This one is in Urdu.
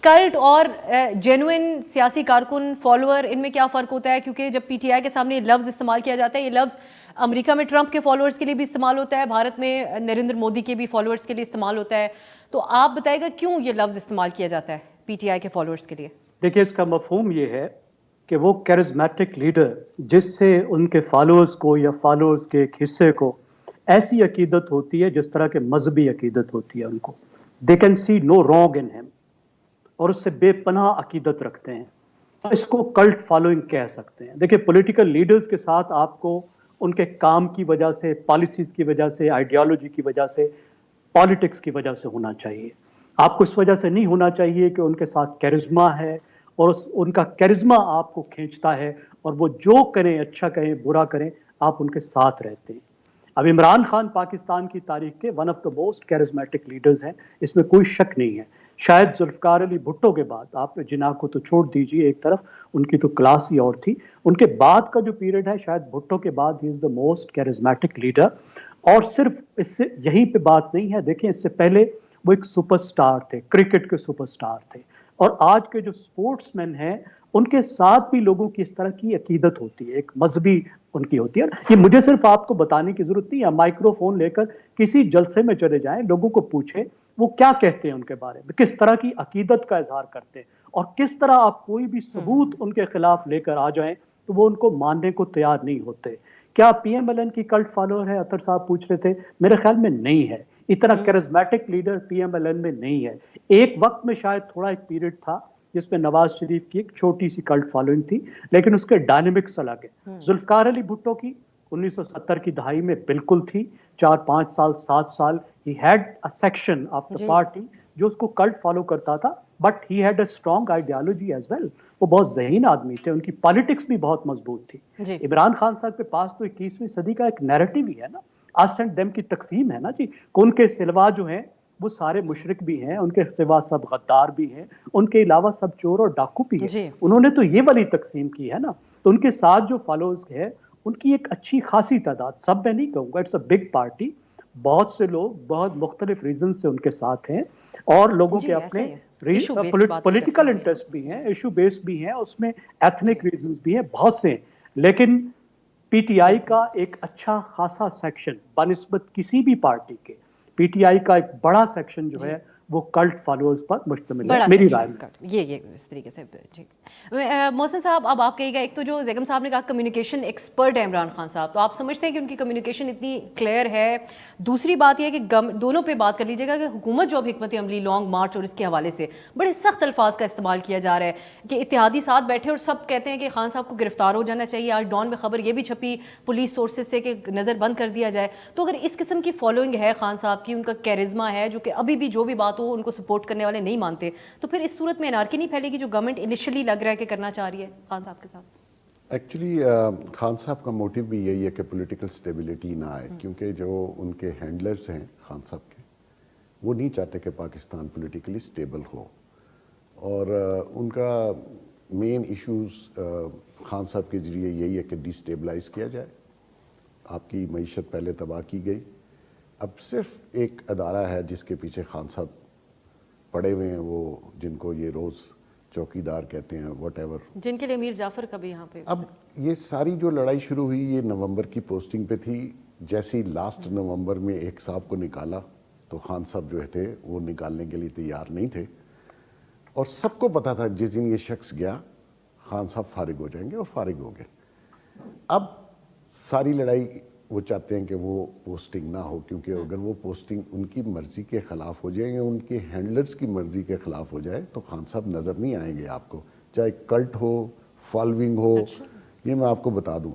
کلٹ اور جینوئن سیاسی کارکن فالوور ان میں کیا فرق ہوتا ہے؟ کیونکہ جب پی ٹی آئی کے سامنے یہ لفظ استعمال کیا جاتا ہے، یہ لفظ امریکہ میں ٹرمپ کے فالوورز کے لیے بھی استعمال ہوتا ہے، بھارت میں نریندر مودی کے بھی فالوورز کے لیے استعمال ہوتا ہے، تو آپ بتائے گا کیوں یہ لفظ استعمال کیا جاتا ہے پی ٹی آئی کے فالوورز کے لیے؟ دیکھیے، اس کا مفہوم یہ ہے کہ وہ کیرزمیٹک لیڈر جس سے ان کے فالوورز کو یا فالوورز کے ایک حصے کو ایسی عقیدت ہوتی ہے جس طرح کے مذہبی عقیدت ہوتی ہے، ان کو they can see no wrong in ہم، اور اس سے بے پناہ عقیدت رکھتے ہیں، اس کو کلٹ فالوئنگ کہہ سکتے ہیں۔ دیکھیں، پولیٹیکل لیڈرز کے ساتھ آپ کو ان کے کام کی وجہ سے، پالیسیز کی وجہ سے، آئیڈیالوجی کی وجہ سے، پالیٹکس کی وجہ سے ہونا چاہیے۔ آپ کو اس وجہ سے نہیں ہونا چاہیے کہ ان کے ساتھ کیرزما ہے اور ان کا کیرزما آپ کو کھینچتا ہے، اور وہ جو کریں، اچھا کہیں برا کریں، آپ ان کے ساتھ رہتے ہیں۔ اب عمران خان پاکستان کی تاریخ کے one of the most charismatic leaders ہیں، اس میں کوئی شک نہیں ہے۔ شاید ذوالفقار علی بھٹو کے بعد، آپ جناح کو تو چھوڑ دیجئے ایک طرف، ان کی تو کلاس ہی اور تھی، ان کے بعد کا جو پیریڈ ہے شاید بھٹو کے بعد ہی از دا موسٹ کیرزمیٹک لیڈر۔ اور صرف اس سے یہیں پہ بات نہیں ہے، دیکھیں اس سے پہلے وہ ایک سپر سٹار تھے، کرکٹ کے سپر سٹار تھے، اور آج کے جو سپورٹس مین ہیں ان کے ساتھ بھی لوگوں کی اس طرح کی عقیدت ہوتی ہے، ایک مذہبی ان کی ہوتی ہے۔ یہ مجھے صرف آپ کو بتانے کی ضرورت نہیں ہے، مائکرو فون لے کر کسی جلسے میں چلے جائیں، لوگوں کو پوچھیں وہ کیا کہتے ہیں ان کے بارے میں، کس طرح کی عقیدت کا اظہار کرتے ہیں، اور کس طرح آپ کوئی بھی ثبوت ان کے خلاف لے کر آ جائیں تو وہ ان کو ماننے کو تیار نہیں ہوتے۔ کیا پی ایم ایل این کی کلٹ فالوور ہے؟ اطہر صاحب پوچھ رہے تھے، میرے خیال میں نہیں ہے، اتنا charismatic leader P M L N میں نہیں ہے۔ ایک وقت میں شاید تھوڑا ایک پیریڈ تھا جس میں نواز شریف کی ایک چھوٹی سی کلٹ فالوئنگ تھی، لیکن اس کے ڈائنمکس الگ ہے۔ ذوالفقار علی بھٹو کی 1970 کی دہائی میں بالکل تھی، 4-5 سال 7 سال he head a section of the party جو اس کو کلٹ فالو کرتا تھا، but he head a strong ideology as well. وہ بہت ذہین آدمی تھے، ان کی پالیٹکس بھی بہت مضبوط تھی۔ عمران خان صاحب کے پاس تو 21ویں صدی کا ایک نیریٹو ہی ہے نا، اس اینڈ دیم کی تقسیم ہے نا جی، ان کے سلوا جو ہیں وہ سارے مشرک بھی ہیں، ان کے سوا سب غدار بھی ہیں، ان کے علاوہ سب چور اور ڈاکو بھی ہیں، انہوں نے تو یہ والی تقسیم کی ہے نا۔ تو ان کے ساتھ جو فالوز ہے ان کی ایک اچھی خاصی تعداد، سب میں نہیں کہوں گا، اٹس اے بگ پارٹی، بہت سے لوگ بہت مختلف ریزن سے ان کے ساتھ ہیں، اور لوگوں کے اپنے پولیٹیکل انٹرسٹ بھی ہیں، ایشو بیس بھی ہیں، اس میں ایتھنک ریزنز بھی ہیں بہت سے، لیکن پی ٹی آئی کا ایک اچھا خاصا سیکشن بنسبت کسی بھی پارٹی کے، پی ٹی آئی کا ایک بڑا سیکشن جو ہے وہ کلٹ فالوورز پر مشتمل ہے، میری رائے میں۔ یہ اس طریقے سے جی محسن صاحب، اب آپ کہیے گا، ایک تو جو زیگم صاحب نے کہا کمیونیکیشن ایکسپرٹ ہے عمران خان صاحب، تو آپ سمجھتے ہیں کہ ان کی کمیونیکیشن اتنی کلیئر ہے؟ دوسری بات یہ ہے کہ دونوں پہ بات کر لیجیے گا کہ حکومت جو اب حکمت عملی لانگ مارچ اور اس کے حوالے سے بڑے سخت الفاظ کا استعمال کیا جا رہا ہے کہ اتحادی ساتھ بیٹھے اور سب کہتے ہیں کہ خان صاحب کو گرفتار ہو جانا چاہیے۔ آج ڈان میں خبر یہ بھی چھپی پولیس سورسز سے کہ نظر بند کر دیا جائے۔ تو اگر اس قسم کی فالوئنگ ہے خان صاحب کی، ان کا کیرزما ہے جو کہ ابھی بھی جو بھی بات ہو ان کو سپورٹ کرنے والے نہیں مانتے، تو پھر اس صورت میں انارکی نہیں پھیلے گی جو گورنمنٹ انیشلی لگ رہا ہے کہ کرنا چاہ رہی ہے خان صاحب کے ساتھ؟ ایکچولی خان صاحب کا موٹیو بھی یہی ہے کہ پولیٹیکل سٹیبلٹی نہ آئے، کیونکہ جو ان کے ہینڈلرز ہیں خان صاحب کے، وہ نہیں چاہتے کہ پاکستان پولیٹیکلی سٹیبل ہو، اور ان کا مین ایشوز خان صاحب کے ذریعے یہی ہے کہ ڈی سٹیبلائز کیا جائے۔ آپ کی معیشت پہلے تباہ کی گئی، اب صرف ایک ادارہ ہے جس کے پیچھے خان صاحب پڑے ہوئے ہیں، وہ جن کو یہ روز چوکی دار کہتے ہیں، واٹ ایور، جن کے لیے امیر جعفر کا بھی یہاں پہ۔ اب یہ ساری جو لڑائی شروع ہوئی یہ نومبر کی پوسٹنگ پہ تھی، جیسے ہی لاسٹ نومبر میں ایک صاحب کو نکالا تو خان صاحب جو تھے وہ نکالنے کے لیے تیار نہیں تھے، اور سب کو پتا تھا جس دن یہ شخص گیا خان صاحب فارغ ہو جائیں گے، اور فارغ ہو گئے۔ اب ساری لڑائی وہ چاہتے ہیں کہ وہ پوسٹنگ نہ ہو، کیونکہ اگر وہ پوسٹنگ ان کی مرضی کے خلاف ہو جائے یا ان کے ہینڈلرز کی مرضی کے خلاف ہو جائے تو خان صاحب نظر نہیں آئیں گے آپ کو، چاہے کلٹ ہو، فالوئنگ ہو۔ یہ میں آپ کو بتا دوں،